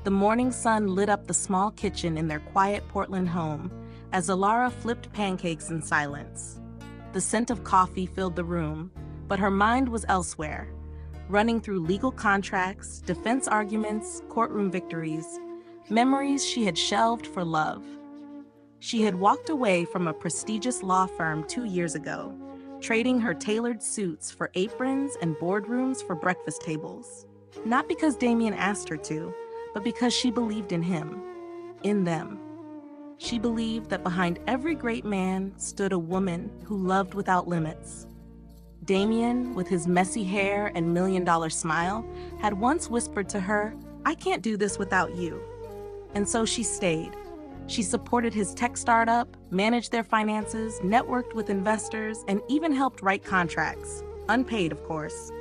The morning sun lit up the small kitchen in their quiet Portland home as Alara flipped pancakes in silence. The scent of coffee filled the room, but her mind was elsewhere, running through legal contracts, defense arguments, courtroom victories, memories she had shelved for love. She had walked away from a prestigious law firm 2 years ago, trading her tailored suits for aprons and boardrooms for breakfast tables. Not because Damien asked her to, but because she believed in him, in them. She believed that behind every great man stood a woman who loved without limits. Damien, with his messy hair and million-dollar smile, had once whispered to her, "I can't do this without you." And so she stayed. She supported his tech startup, managed their finances, networked with investors, and even helped write contracts, unpaid, of course.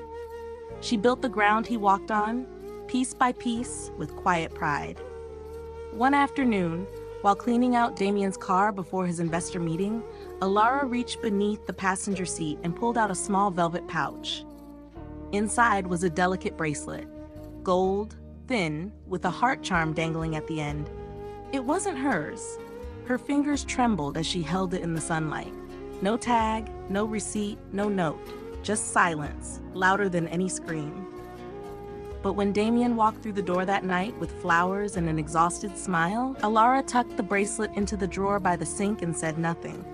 She built the ground he walked on, piece by piece, with quiet pride. One afternoon, while cleaning out Damien's car before his investor meeting, Alara reached beneath the passenger seat and pulled out a small velvet pouch. Inside was a delicate bracelet, gold, thin, with a heart charm dangling at the end. It wasn't hers. Her fingers trembled as she held it in the sunlight. No tag, no receipt, no note, just silence, louder than any scream. But when Damien walked through the door that night with flowers and an exhausted smile, Alara tucked the bracelet into the drawer by the sink and said nothing.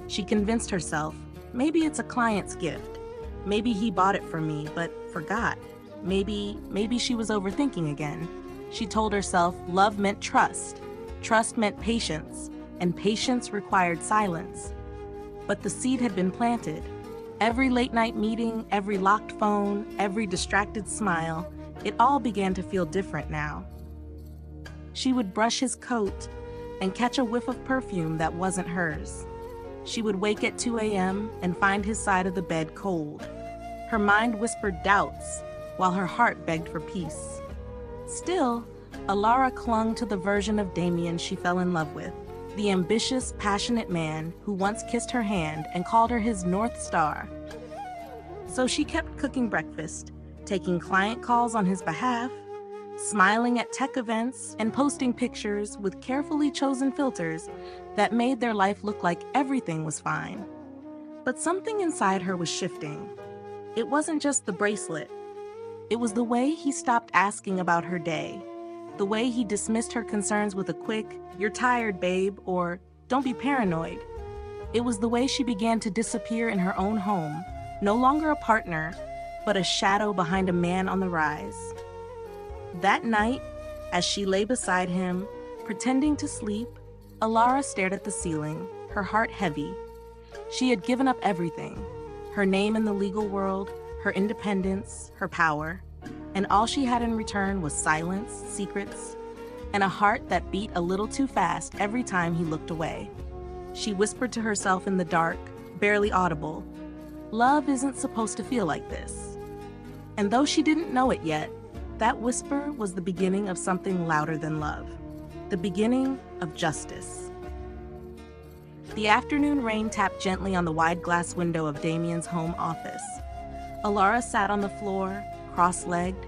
She convinced herself, maybe it's a client's gift. Maybe he bought it for me, but forgot. Maybe she was overthinking again. She told herself love meant trust. Trust meant patience, and patience required silence. But the seed had been planted. Every late-night meeting, every locked phone, every distracted smile, it all began to feel different now. She would brush his coat and catch a whiff of perfume that wasn't hers. She would wake at 2 a.m. and find his side of the bed cold. Her mind whispered doubts, while her heart begged for peace. Still, Alara clung to the version of Damien she fell in love with, the ambitious, passionate man who once kissed her hand and called her his North Star. So she kept cooking breakfast, taking client calls on his behalf, smiling at tech events, and posting pictures with carefully chosen filters that made their life look like everything was fine. But something inside her was shifting. It wasn't just the bracelet. It was the way he stopped asking about her day, the way he dismissed her concerns with a quick, "You're tired, babe," or "Don't be paranoid." It was the way she began to disappear in her own home, no longer a partner, but a shadow behind a man on the rise. That night, as she lay beside him, pretending to sleep, Alara stared at the ceiling, her heart heavy. She had given up everything, her name in the legal world, her independence, her power, and all she had in return was silence, secrets, and a heart that beat a little too fast every time he looked away. She whispered to herself in the dark, barely audible, "Love isn't supposed to feel like this." And though she didn't know it yet, that whisper was the beginning of something louder than love, the beginning of justice. The afternoon rain tapped gently on the wide glass window of Damien's home office. Alara sat on the floor, cross-legged,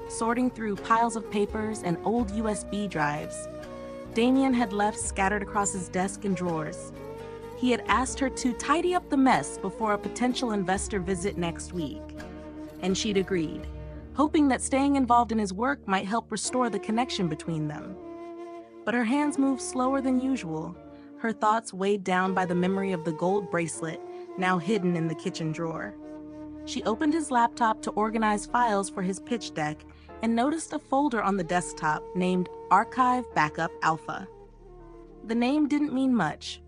sorting through piles of papers and old USB drives Damien had left scattered across his desk and drawers. He had asked her to tidy up the mess before a potential investor visit next week, and she'd agreed, hoping that staying involved in his work might help restore the connection between them. But her hands moved slower than usual, her thoughts weighed down by the memory of the gold bracelet now hidden in the kitchen drawer. She opened his laptop to organize files for his pitch deck and noticed a folder on the desktop named Archive Backup Alpha. The name didn't mean much,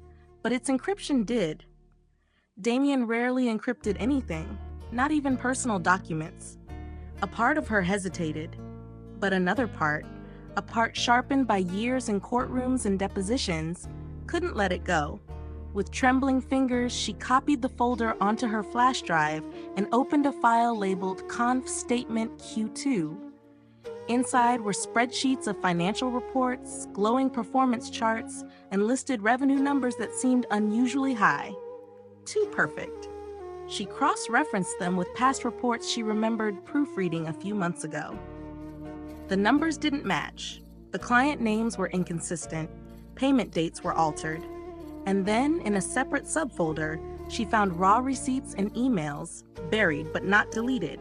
but its encryption did. Damien rarely encrypted anything, not even personal documents. A part of her hesitated, but another part, a part sharpened by years in courtrooms and depositions, couldn't let it go. With trembling fingers, she copied the folder onto her flash drive and opened a file labeled Conf Statement Q2. Inside were spreadsheets of financial reports, glowing performance charts, and listed revenue numbers that seemed unusually high. Too perfect. She cross-referenced them with past reports she remembered proofreading a few months ago. The numbers didn't match. The The client names were inconsistent, payment dates were altered, and then in a separate subfolder, she found raw receipts and emails, buried but not deleted.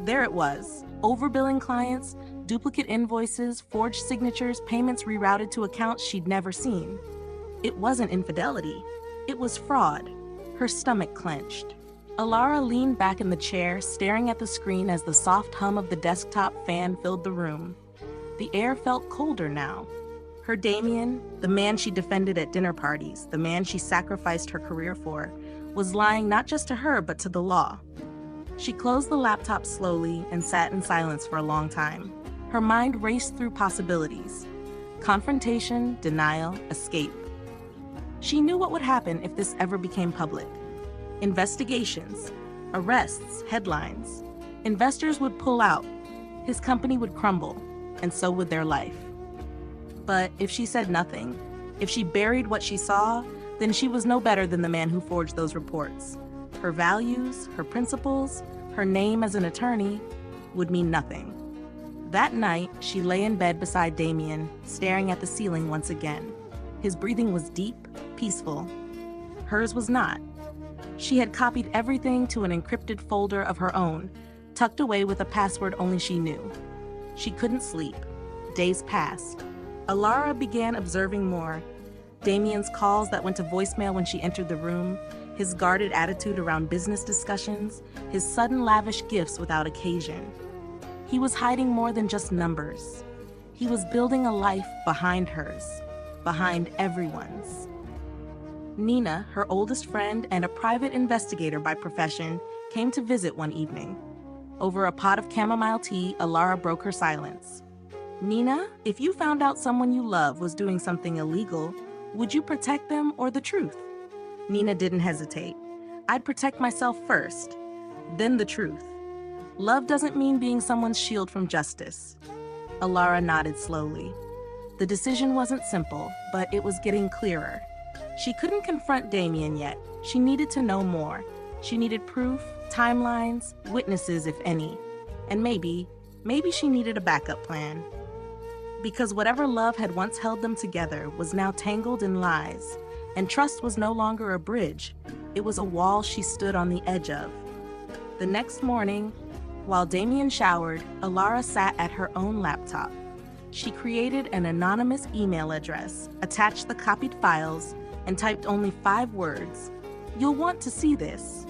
There it was, overbilling clients, duplicate invoices, forged signatures, payments rerouted to accounts she'd never seen. It wasn't infidelity, it was fraud. Her stomach clenched. Alara leaned back in the chair, staring at the screen as the soft hum of the desktop fan filled the room. The air felt colder now. Her Damien, the man she defended at dinner parties, the man she sacrificed her career for, was lying not just to her but to the law. She closed the laptop slowly and sat in silence for a long time. Her mind raced through possibilities. Confrontation, denial, escape. She knew what would happen if this ever became public. Investigations, arrests, headlines. Investors would pull out. His company would crumble, and so would their life. But if she said nothing, if she buried what she saw, then she was no better than the man who forged those reports. Her values, her principles, her name as an attorney would mean nothing. That night, she lay in bed beside Damien, staring at the ceiling once again. His breathing was deep, peaceful. Hers was not. She had copied everything to an encrypted folder of her own, tucked away with a password only she knew. She couldn't sleep. Days passed. Alara began observing more. Damien's calls that went to voicemail when she entered the room, his guarded attitude around business discussions, his sudden lavish gifts without occasion. He was hiding more than just numbers. He was building a life behind hers, behind everyone's. Nina, her oldest friend and a private investigator by profession, came to visit one evening. Over a pot of chamomile tea, Alara broke her silence. Nina, if you found out someone you love was doing something illegal, would you protect them or the truth? Nina didn't hesitate. I'd protect myself first, then the truth. Love doesn't mean being someone's shield from justice. Alara nodded slowly. The decision wasn't simple, but it was getting clearer. She couldn't confront Damien yet. She needed to know more. She needed proof, timelines, witnesses if any. And maybe she needed a backup plan. Because whatever love had once held them together was now tangled in lies, and trust was no longer a bridge, it was a wall she stood on the edge of. The next morning, while Damien showered, Alara sat at her own laptop. She created an anonymous email address, attached the copied files, and typed only 5 words. "You'll want to see this."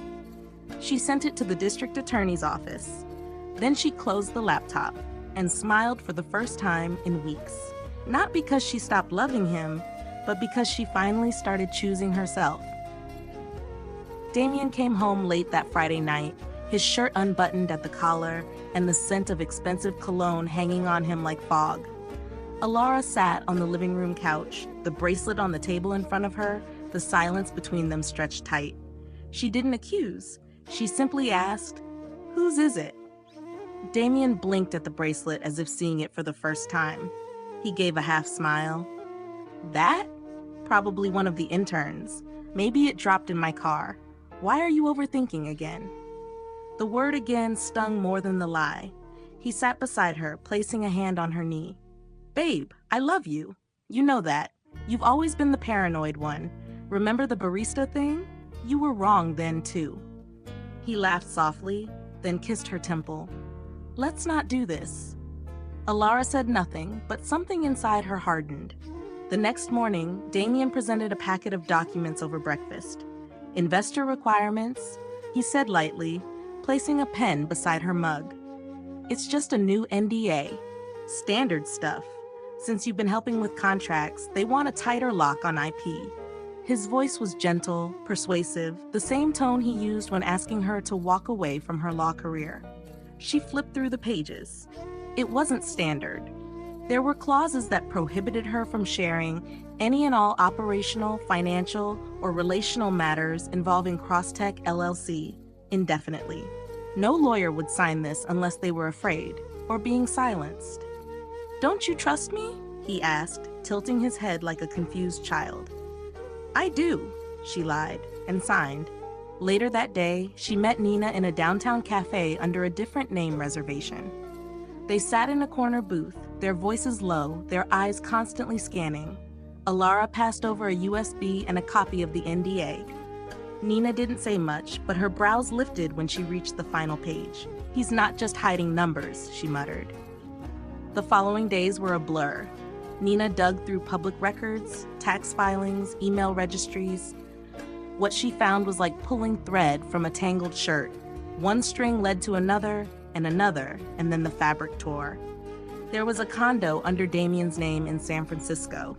She sent it to the district attorney's office. Then she closed the laptop and smiled for the first time in weeks. Not because she stopped loving him, but because she finally started choosing herself. Damien came home late that Friday night, his shirt unbuttoned at the collar and the scent of expensive cologne hanging on him like fog. Alara sat on the living room couch, the bracelet on the table in front of her, the silence between them stretched tight. She didn't accuse. She simply asked, "Whose is it?" Damien blinked at the bracelet as if seeing it for the first time. He gave a half smile. "That? Probably one of the interns. Maybe it dropped in my car. Why are you overthinking again?" The word again stung more than the lie. He sat beside her, placing a hand on her knee. "Babe, I love you. You know that. You've always been the paranoid one. Remember the barista thing? You were wrong then, too." He laughed softly, then kissed her temple. "Let's not do this." Alara said nothing, but something inside her hardened. The next morning, Damien presented a packet of documents over breakfast. "Investor requirements," he said lightly, placing a pen beside her mug. "It's just a new NDA. Standard stuff. Since you've been helping with contracts, they want a tighter lock on IP." His voice was gentle, persuasive, the same tone he used when asking her to walk away from her law career. She flipped through the pages. It wasn't standard. There were clauses that prohibited her from sharing any and all operational, financial, or relational matters involving Crosstech LLC indefinitely. No lawyer would sign this unless they were afraid or being silenced. "Don't you trust me?" he asked, tilting his head like a confused child. "I do," she lied and signed. Later that day, she met Nina in a downtown cafe under a different name reservation. They sat in a corner booth, their voices low, their eyes constantly scanning. Alara passed over a USB and a copy of the NDA. Nina didn't say much, but her brows lifted when she reached the final page. "He's not just hiding numbers," she muttered. The following days were a blur. Nina dug through public records, tax filings, email registries. What she found was like pulling thread from a tangled shirt. One string led to another, and then the fabric tore. There was a condo under Damien's name in San Francisco,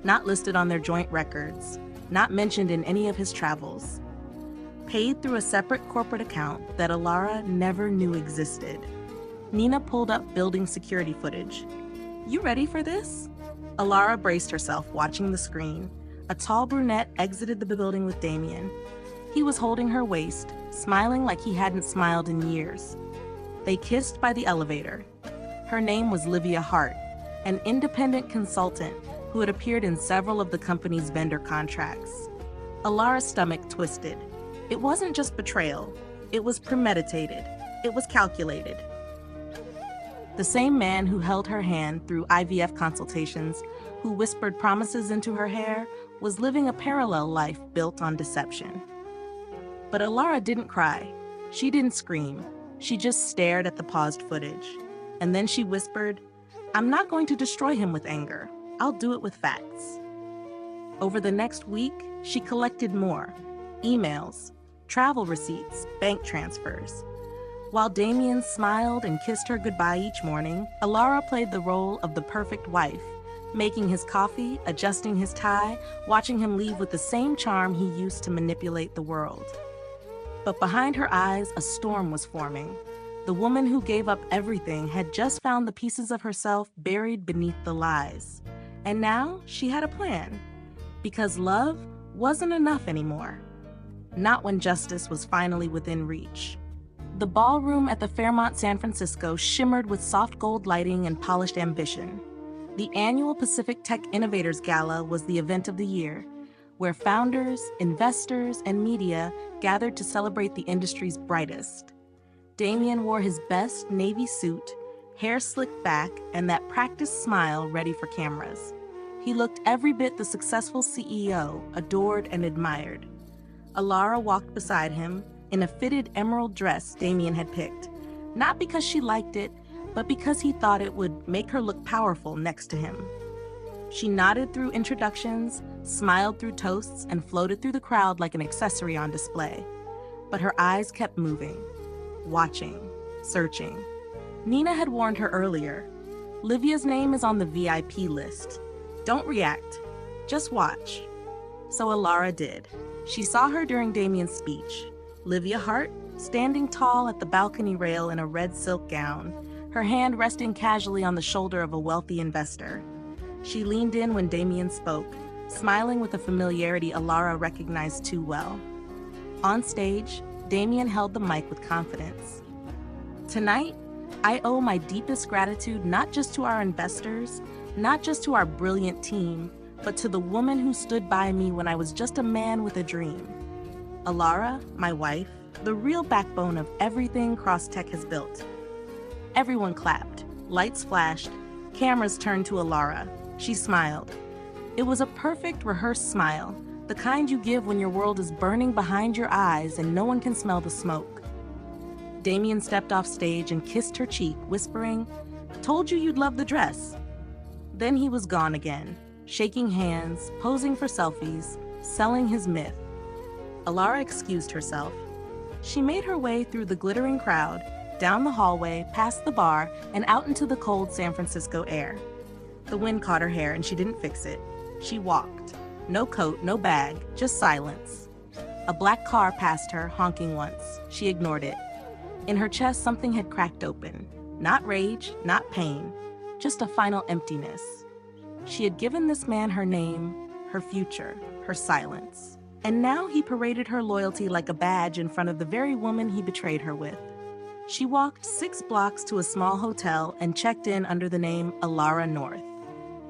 not listed on their joint records, not mentioned in any of his travels. Paid through a separate corporate account that Alara never knew existed. Nina pulled up building security footage. "You ready for this?" Alara braced herself, watching the screen. A tall brunette exited the building with Damien. He was holding her waist, smiling like he hadn't smiled in years. They kissed by the elevator. Her name was Livia Hart, an independent consultant who had appeared in several of the company's vendor contracts. Alara's stomach twisted. It wasn't just betrayal. It was premeditated. It was calculated. The same man who held her hand through IVF consultations, who whispered promises into her hair, was living a parallel life built on deception. But Alara didn't cry. She didn't scream. She just stared at the paused footage. And then she whispered, "I'm not going to destroy him with anger. I'll do it with facts." Over the next week, she collected more. Emails, travel receipts, bank transfers. While Damien smiled and kissed her goodbye each morning, Alara played the role of the perfect wife, making his coffee, adjusting his tie, watching him leave with the same charm he used to manipulate the world. But behind her eyes, a storm was forming. The woman who gave up everything had just found the pieces of herself buried beneath the lies. And now she had a plan. Because love wasn't enough anymore. Not when justice was finally within reach. The ballroom at the Fairmont San Francisco shimmered with soft gold lighting and polished ambition. The annual Pacific Tech Innovators Gala was the event of the year, where founders, investors, and media gathered to celebrate the industry's brightest. Damien wore his best navy suit, hair slicked back, and that practiced smile ready for cameras. He looked every bit the successful CEO, adored and admired. Alara walked beside him in a fitted emerald dress Damien had picked, not because she liked it, but because he thought it would make her look powerful next to him. She nodded through introductions, smiled through toasts, and floated through the crowd like an accessory on display. But her eyes kept moving, watching, searching. Nina had warned her earlier. Livia's name is on the VIP list. Don't react, just watch. So Alara did. She saw her during Damien's speech. Livia Hart, standing tall at the balcony rail in a red silk gown, her hand resting casually on the shoulder of a wealthy investor. She leaned in when Damien spoke, smiling with a familiarity Alara recognized too well. On stage, Damien held the mic with confidence. "Tonight, I owe my deepest gratitude not just to our investors, not just to our brilliant team, but to the woman who stood by me when I was just a man with a dream. Alara, my wife, the real backbone of everything CrossTech has built." Everyone clapped, lights flashed, cameras turned to Alara. She smiled. It was a perfect rehearsed smile, the kind you give when your world is burning behind your eyes and no one can smell the smoke. Damien stepped off stage and kissed her cheek, whispering, "Told you you'd love the dress." Then he was gone again, shaking hands, posing for selfies, selling his myth. Alara excused herself. She made her way through the glittering crowd, down the hallway, past the bar, and out into the cold San Francisco air. The wind caught her hair and she didn't fix it. She walked. No coat, no bag, just silence. A black car passed her, honking once. She ignored it. In her chest, something had cracked open. Not rage, not pain, just a final emptiness. She had given this man her name, her future, her silence. And now he paraded her loyalty like a badge in front of the very woman he betrayed her with. She walked 6 blocks to a small hotel and checked in under the name Alara North.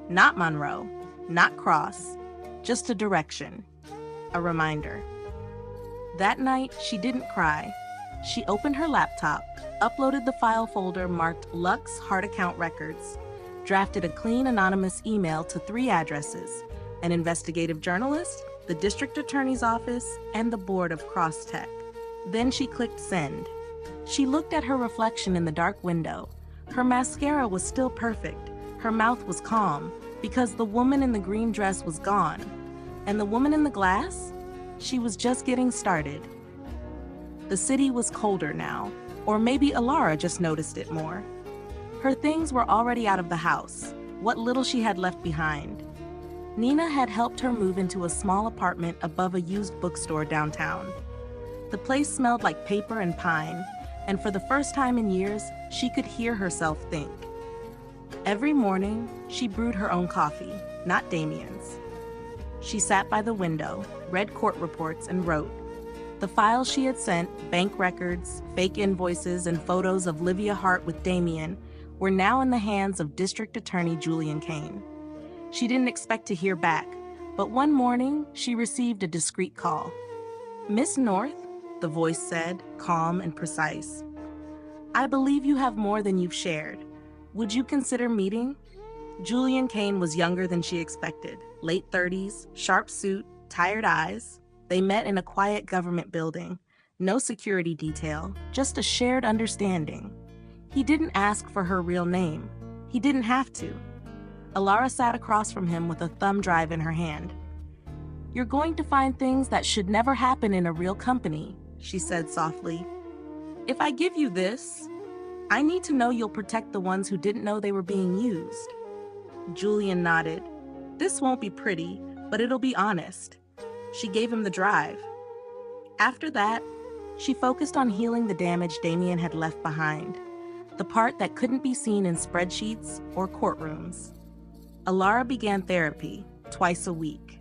Not Monroe, not Cross, just a direction, a reminder. That night, she didn't cry. She opened her laptop, uploaded the file folder marked Lux Heart Account Records, drafted a clean anonymous email to 3 addresses: an investigative journalist, the district attorney's office, and the board of Crosstech. Then she clicked send. She looked at her reflection in the dark window. Her mascara was still perfect. Her mouth was calm because the woman in the green dress was gone. And the woman in the glass? She was just getting started. The city was colder now, or maybe Alara just noticed it more. Her things were already out of the house, what little she had left behind. Nina had helped her move into a small apartment above a used bookstore downtown. The place smelled like paper and pine, and for the first time in years, she could hear herself think. Every morning, she brewed her own coffee, not Damien's. She sat by the window, read court reports, and wrote. The files she had sent, bank records, fake invoices, and photos of Livia Hart with Damien, were now in the hands of District Attorney Julian Kane. She didn't expect to hear back, but one morning, she received a discreet call. "Miss North," the voice said, calm and precise. "I believe you have more than you've shared. Would you consider meeting?" Julian Kane was younger than she expected, late 30s, sharp suit, tired eyes. They met in a quiet government building. No security detail, just a shared understanding. He didn't ask for her real name. He didn't have to. Alara sat across from him with a thumb drive in her hand. "You're going to find things that should never happen in a real company," she said softly. "If I give you this, I need to know you'll protect the ones who didn't know they were being used." Julian nodded. "This won't be pretty, but it'll be honest." She gave him the drive. After that, she focused on healing the damage Damien had left behind, the part that couldn't be seen in spreadsheets or courtrooms. Alara began therapy twice a week.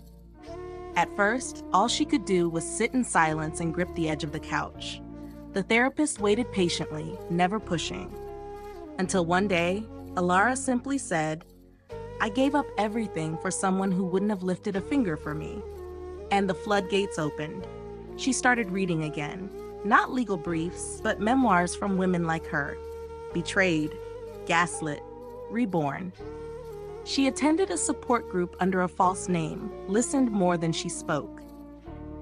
At first, all she could do was sit in silence and grip the edge of the couch. The therapist waited patiently, never pushing. Until one day, Alara simply said, "I gave up everything for someone who wouldn't have lifted a finger for me." And the floodgates opened. She started reading again, not legal briefs, but memoirs from women like her. Betrayed, gaslit, reborn. She attended a support group under a false name, listened more than she spoke.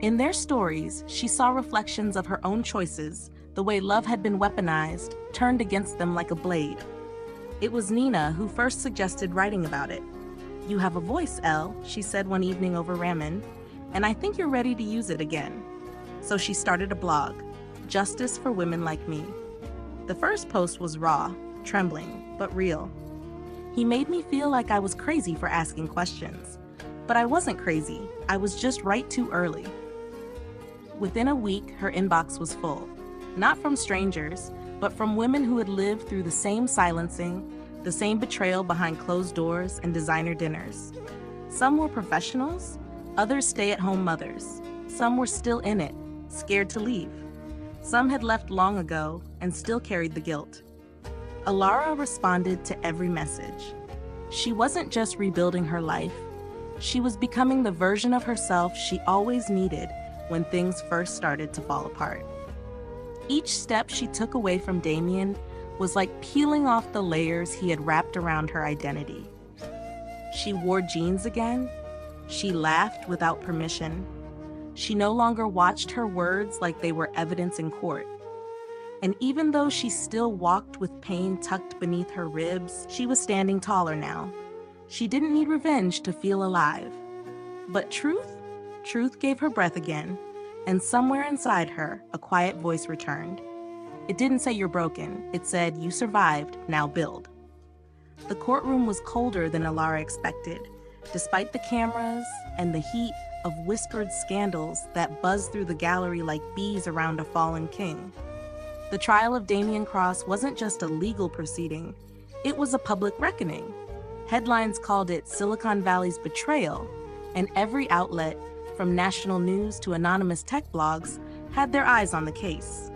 In their stories, she saw reflections of her own choices, the way love had been weaponized, turned against them like a blade. It was Nina who first suggested writing about it. "You have a voice, Elle," she said one evening over ramen, "and I think you're ready to use it again." So she started a blog, Justice for Women Like Me. The first post was raw, trembling, but real. He made me feel like I was crazy for asking questions. But I wasn't crazy, I was just right too early. Within a week, her inbox was full. Not from strangers, but from women who had lived through the same silencing, the same betrayal behind closed doors and designer dinners. Some were professionals, others stay-at-home mothers. Some were still in it, scared to leave. Some had left long ago and still carried the guilt. Alara responded to every message. She wasn't just rebuilding her life. She was becoming the version of herself she always needed when things first started to fall apart. Each step she took away from Damien was like peeling off the layers he had wrapped around her identity. She wore jeans again. She laughed without permission. She no longer watched her words like they were evidence in court. And even though she still walked with pain tucked beneath her ribs, she was standing taller now. She didn't need revenge to feel alive. But truth gave her breath again, and somewhere inside her, a quiet voice returned. It didn't say you're broken, it said you survived, now build. The courtroom was colder than Alara expected, despite the cameras and the heat of whispered scandals that buzzed through the gallery like bees around a fallen king. The trial of Damien Cross wasn't just a legal proceeding, it was a public reckoning. Headlines called it Silicon Valley's betrayal, and every outlet, from national news to anonymous tech blogs, had their eyes on the case.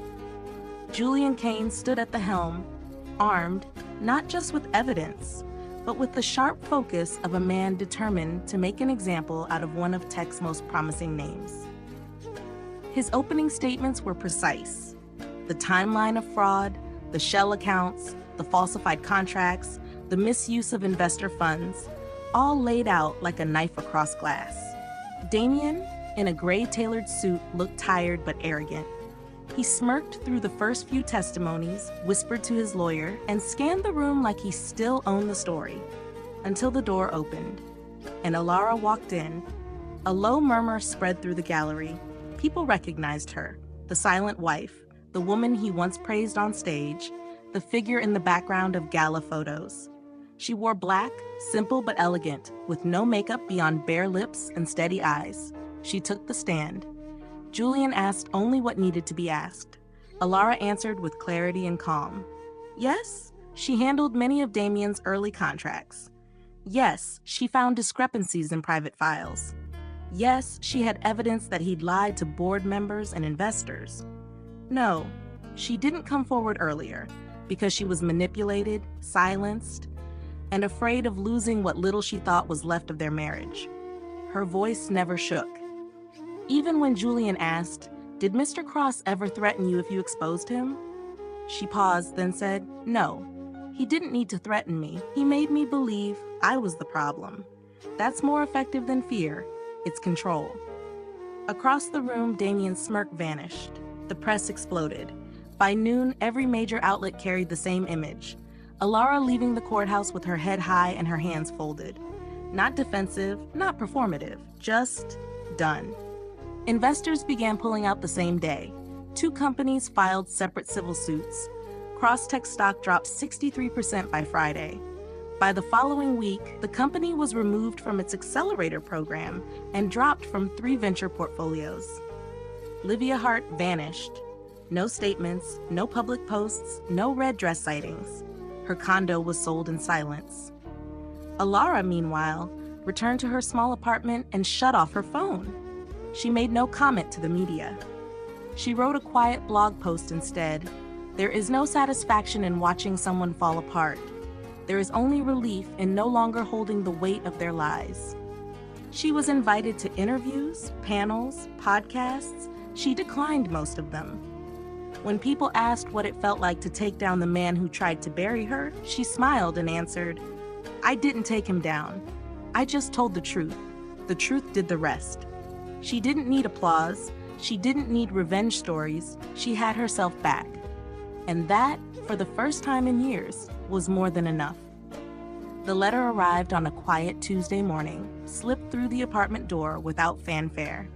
Julian Kane stood at the helm, armed not just with evidence, but with the sharp focus of a man determined to make an example out of one of tech's most promising names. His opening statements were precise. The timeline of fraud, the shell accounts, the falsified contracts, the misuse of investor funds, all laid out like a knife across glass. Damien, in a gray tailored suit, looked tired but arrogant. He smirked through the first few testimonies, whispered to his lawyer, and scanned the room like he still owned the story, until the door opened, and Alara walked in. A low murmur spread through the gallery. People recognized her, the silent wife, the woman he once praised on stage, the figure in the background of gala photos. She wore black, simple but elegant, with no makeup beyond bare lips and steady eyes. She took the stand. Julian asked only what needed to be asked. Alara answered with clarity and calm. Yes, she handled many of Damien's early contracts. Yes, she found discrepancies in private files. Yes, she had evidence that he'd lied to board members and investors. No, she didn't come forward earlier because she was manipulated, silenced, and afraid of losing what little she thought was left of their marriage. Her voice never shook. Even when Julian asked, "Did Mr. Cross ever threaten you if you exposed him?" She paused, then said, "No, he didn't need to threaten me. He made me believe I was the problem. That's more effective than fear. It's control." Across the room, Damien's smirk vanished. The press exploded. By noon, every major outlet carried the same image. Alara leaving the courthouse with her head high and her hands folded. Not defensive, not performative, just done. Investors began pulling out the same day. 2 companies filed separate civil suits. Crosstech stock dropped 63% by Friday. By the following week, the company was removed from its accelerator program and dropped from 3 venture portfolios. Livia Hart vanished. No statements, no public posts, no red dress sightings. Her condo was sold in silence. Alara, meanwhile, returned to her small apartment and shut off her phone. She made no comment to the media. She wrote a quiet blog post instead. There is no satisfaction in watching someone fall apart. There is only relief in no longer holding the weight of their lies. She was invited to interviews, panels, podcasts. She declined most of them. When people asked what it felt like to take down the man who tried to bury her, she smiled and answered, "I didn't take him down. I just told the truth. The truth did the rest." She didn't need applause. She didn't need revenge stories. She had herself back. And that, for the first time in years, was more than enough. The letter arrived on a quiet Tuesday morning, slipped through the apartment door without fanfare.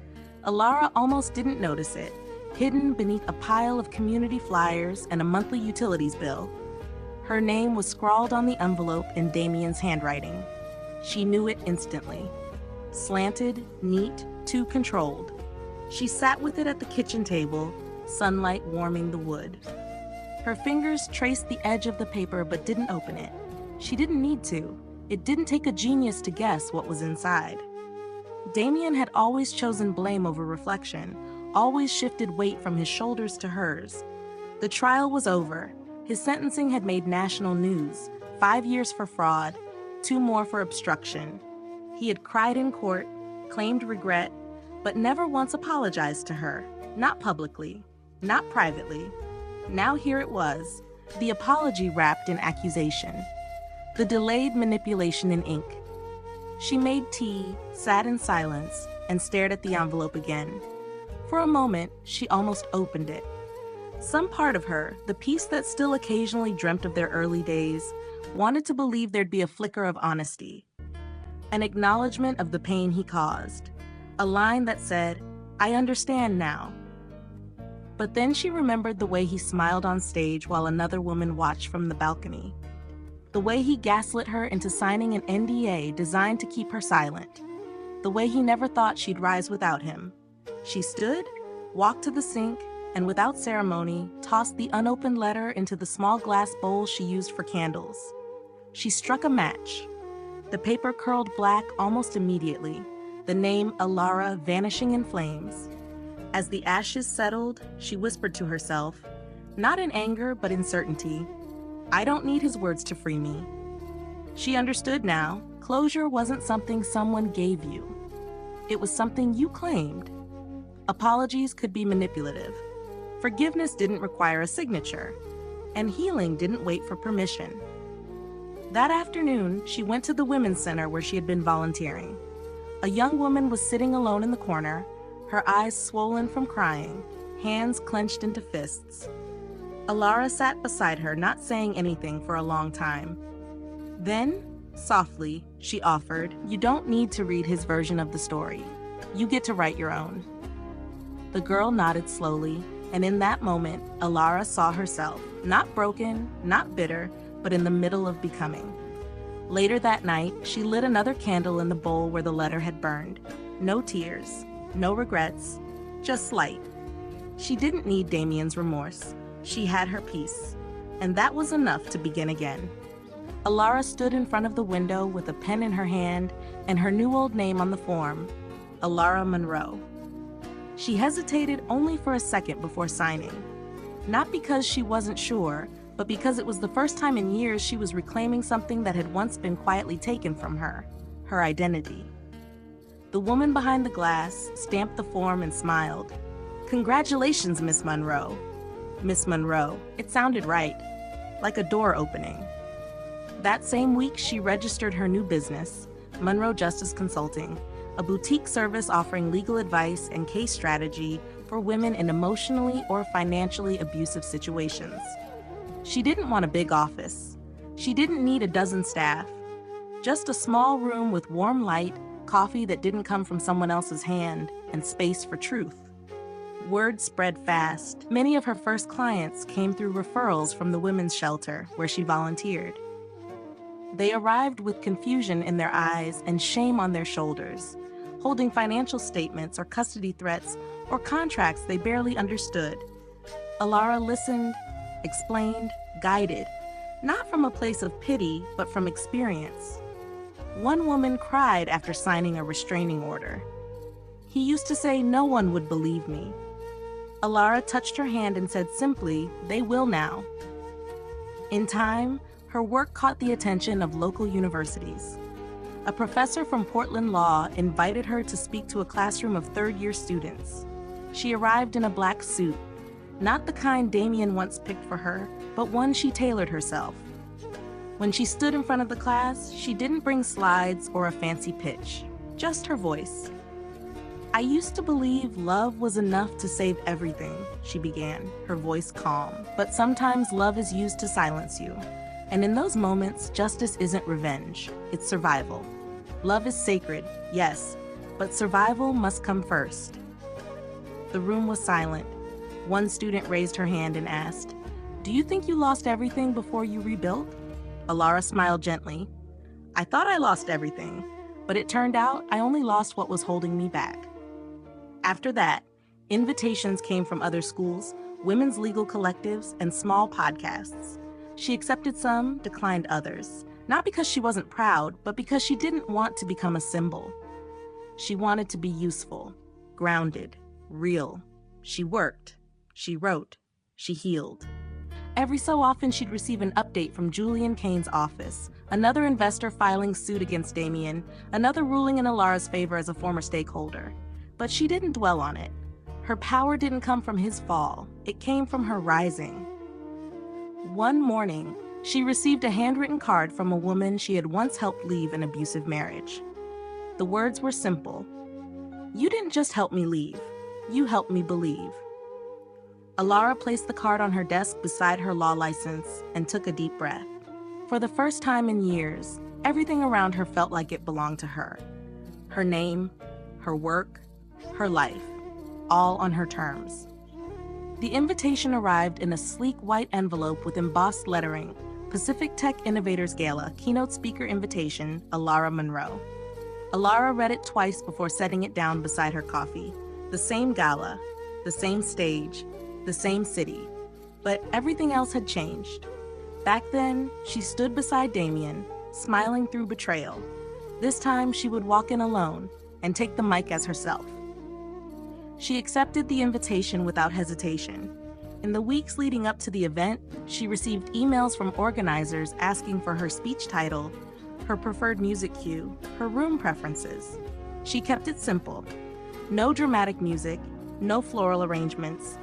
Alara almost didn't notice it, hidden beneath a pile of community flyers and a monthly utilities bill. Her name was scrawled on the envelope in Damien's handwriting. She knew it instantly. Slanted, neat, too controlled. She sat with it at the kitchen table, sunlight warming the wood. Her fingers traced the edge of the paper but didn't open it. She didn't need to. It didn't take a genius to guess what was inside. Damien had always chosen blame over reflection, always shifted weight from his shoulders to hers. The trial was over. His sentencing had made national news. 5 years for fraud, 2 more for obstruction. He had cried in court, claimed regret, but never once apologized to her. Not publicly, not privately. Now here it was, the apology wrapped in accusation. The delayed manipulation in ink. She made tea, sat in silence, and stared at the envelope again. For a moment, she almost opened it. Some part of her, the piece that still occasionally dreamt of their early days, wanted to believe there'd be a flicker of honesty. An acknowledgement of the pain he caused. A line that said, "I understand now." But then she remembered the way he smiled on stage while another woman watched from the balcony. The way he gaslit her into signing an NDA designed to keep her silent. The way he never thought she'd rise without him. She stood, walked to the sink, and without ceremony, tossed the unopened letter into the small glass bowl she used for candles. She struck a match. The paper curled black almost immediately, the name Alara vanishing in flames. As the ashes settled, she whispered to herself, not in anger but in certainty, "I don't need his words to free me." She understood now, closure wasn't something someone gave you. It was something you claimed. Apologies could be manipulative. Forgiveness didn't require a signature. And healing didn't wait for permission. That afternoon, she went to the women's center where she had been volunteering. A young woman was sitting alone in the corner, her eyes swollen from crying, hands clenched into fists. Alara sat beside her, not saying anything for a long time. Then, softly, she offered, "You don't need to read his version of the story. You get to write your own." The girl nodded slowly, and in that moment, Alara saw herself, not broken, not bitter, but in the middle of becoming. Later that night, she lit another candle in the bowl where the letter had burned. No tears, no regrets, just light. She didn't need Damien's remorse. She had her peace, and that was enough to begin again. Alara stood in front of the window with a pen in her hand and her new old name on the form, Alara Monroe. She hesitated only for a second before signing, not because she wasn't sure, but because it was the first time in years she was reclaiming something that had once been quietly taken from her, her identity. The woman behind the glass stamped the form and smiled. "Congratulations, Miss Monroe." Miss Monroe, it sounded right, like a door opening. That same week, she registered her new business, Monroe Justice Consulting, a boutique service offering legal advice and case strategy for women in emotionally or financially abusive situations. She didn't want a big office. She didn't need a dozen staff. Just a small room with warm light, coffee that didn't come from someone else's hand, and space for truth. Word spread fast. Many of her first clients came through referrals from the women's shelter where she volunteered. They arrived with confusion in their eyes and shame on their shoulders, holding financial statements or custody threats or contracts they barely understood. Alara listened, explained, guided, not from a place of pity, but from experience. One woman cried after signing a restraining order. "He used to say no one would believe me." Alara touched her hand and said simply, "They will now." In time, her work caught the attention of local universities. A professor from Portland Law invited her to speak to a classroom of third-year students. She arrived in a black suit, not the kind Damien once picked for her, but one she tailored herself. When she stood in front of the class, she didn't bring slides or a fancy pitch, just her voice. "I used to believe love was enough to save everything," she began, her voice calm. "But sometimes love is used to silence you. And in those moments, justice isn't revenge, it's survival. Love is sacred, yes, but survival must come first." The room was silent. One student raised her hand and asked, "Do you think you lost everything before you rebuilt?" Alara smiled gently. "I thought I lost everything, but it turned out I only lost what was holding me back." After that, invitations came from other schools, women's legal collectives, and small podcasts. She accepted some, declined others, not because she wasn't proud, but because she didn't want to become a symbol. She wanted to be useful, grounded, real. She worked, she wrote, she healed. Every so often, she'd receive an update from Julian Kane's office, another investor filing suit against Damien, another ruling in Alara's favor as a former stakeholder. But she didn't dwell on it. Her power didn't come from his fall. It came from her rising. One morning, she received a handwritten card from a woman she had once helped leave an abusive marriage. The words were simple. "You didn't just help me leave. You helped me believe." Alara placed the card on her desk beside her law license and took a deep breath. For the first time in years, everything around her felt like it belonged to her. Her name, her work, her life, all on her terms. The invitation arrived in a sleek white envelope with embossed lettering, Pacific Tech Innovators Gala, keynote speaker invitation, Alara Monroe. Alara read it twice before setting it down beside her coffee. The same gala, the same stage, the same city, but everything else had changed. Back then, she stood beside Damien, smiling through betrayal. This time, she would walk in alone and take the mic as herself. She accepted the invitation without hesitation. In the weeks leading up to the event, she received emails from organizers asking for her speech title, her preferred music cue, her room preferences. She kept it simple. No dramatic music, no floral arrangements,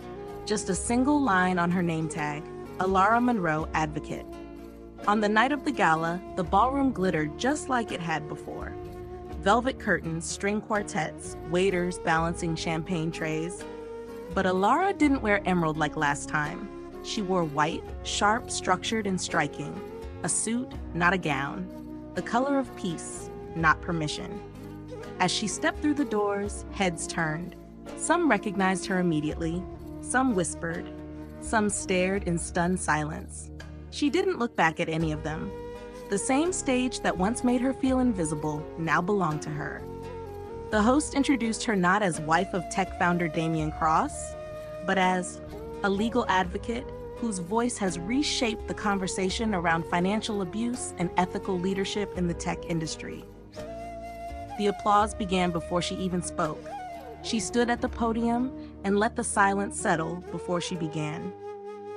just a single line on her name tag, Alara Monroe Advocate. On the night of the gala, the ballroom glittered just like it had before. Velvet curtains, string quartets, waiters balancing champagne trays. But Alara didn't wear emerald like last time. She wore white, sharp, structured, and striking. A suit, not a gown. The color of peace, not permission. As she stepped through the doors, heads turned. Some recognized her immediately. Some whispered. Some stared in stunned silence. She didn't look back at any of them. The same stage that once made her feel invisible now belonged to her. The host introduced her not as wife of tech founder Damian Cross, but as a legal advocate whose voice has reshaped the conversation around financial abuse and ethical leadership in the tech industry. The applause began before she even spoke. She stood at the podium and let the silence settle before she began.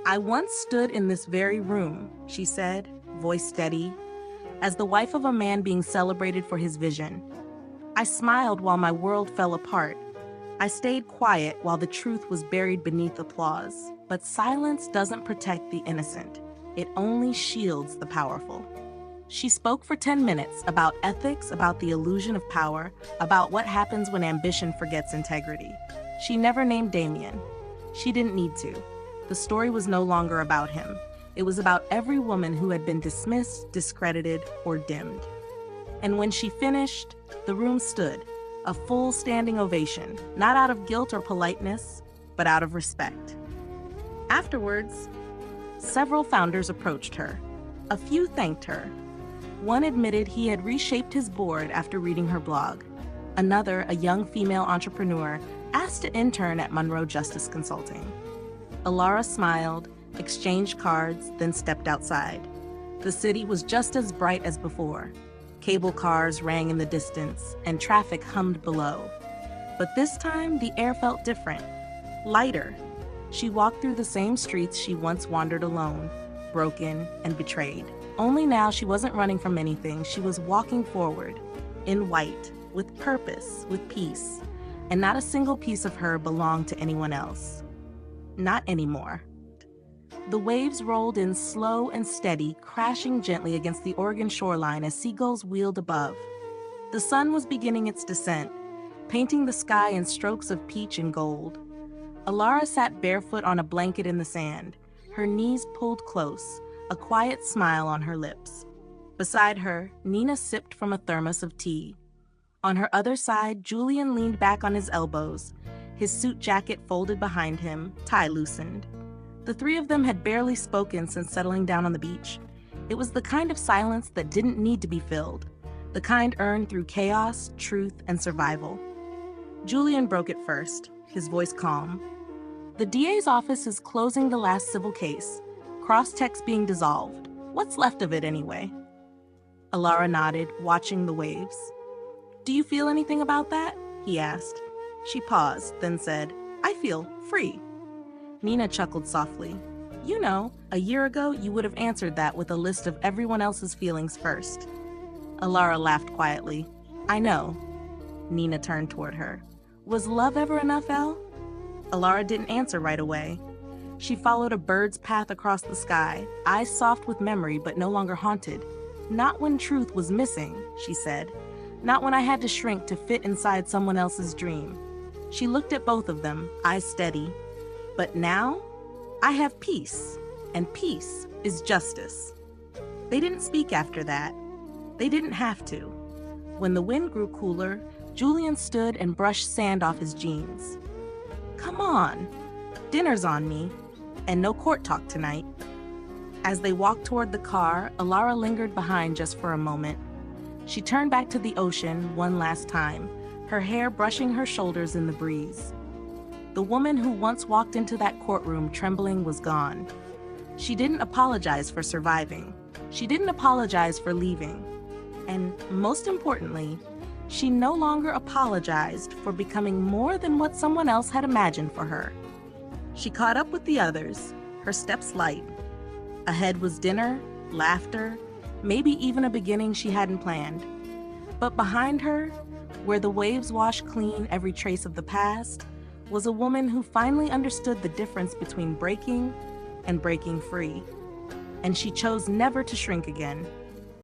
"I once stood in this very room," she said, voice steady, "as the wife of a man being celebrated for his vision. I smiled while my world fell apart. I stayed quiet while the truth was buried beneath applause. But silence doesn't protect the innocent. It only shields the powerful." She spoke for 10 minutes about ethics, about the illusion of power, about what happens when ambition forgets integrity. She never named Damien. She didn't need to. The story was no longer about him. It was about every woman who had been dismissed, discredited, or dimmed. And when she finished, the room stood, a full standing ovation, not out of guilt or politeness, but out of respect. Afterwards, several founders approached her. A few thanked her. One admitted he had reshaped his board after reading her blog. Another, a young female entrepreneur, asked to intern at Monroe Justice Consulting. Alara smiled, exchanged cards, then stepped outside. The city was just as bright as before. Cable cars rang in the distance, and traffic hummed below. But this time, the air felt different, lighter. She walked through the same streets she once wandered alone, broken and betrayed. Only now she wasn't running from anything, she was walking forward, in white, with purpose, with peace, and not a single piece of her belonged to anyone else. Not anymore. The waves rolled in slow and steady, crashing gently against the Oregon shoreline as seagulls wheeled above. The sun was beginning its descent, painting the sky in strokes of peach and gold. Alara sat barefoot on a blanket in the sand, her knees pulled close, a quiet smile on her lips. Beside her, Nina sipped from a thermos of tea. On her other side, Julian leaned back on his elbows, his suit jacket folded behind him, tie loosened. The three of them had barely spoken since settling down on the beach. It was the kind of silence that didn't need to be filled, the kind earned through chaos, truth, and survival. Julian broke it first, his voice calm. "The DA's office is closing the last civil case. Cross-tech's being dissolved. What's left of it anyway?" Alara nodded, watching the waves. "Do you feel anything about that?" he asked. She paused, then said, "I feel free." Nina chuckled softly. "You know, a year ago you would have answered that with a list of everyone else's feelings first." Alara laughed quietly. "I know." Nina turned toward her. "Was love ever enough, Elle?" Alara didn't answer right away. She followed a bird's path across the sky, eyes soft with memory but no longer haunted. "Not when truth was missing," she said. "Not when I had to shrink to fit inside someone else's dream." She looked at both of them, eyes steady. "But now, I have peace, and peace is justice." They didn't speak after that. They didn't have to. When the wind grew cooler, Julian stood and brushed sand off his jeans. "Come on, dinner's on me, and no court talk tonight." As they walked toward the car, Alara lingered behind just for a moment. She turned back to the ocean one last time, her hair brushing her shoulders in the breeze. The woman who once walked into that courtroom trembling was gone. She didn't apologize for surviving. She didn't apologize for leaving. And most importantly, she no longer apologized for becoming more than what someone else had imagined for her. She caught up with the others, her steps light. Ahead was dinner, laughter, maybe even a beginning she hadn't planned. But behind her, where the waves washed clean every trace of the past, was a woman who finally understood the difference between breaking and breaking free. and she chose never to shrink again.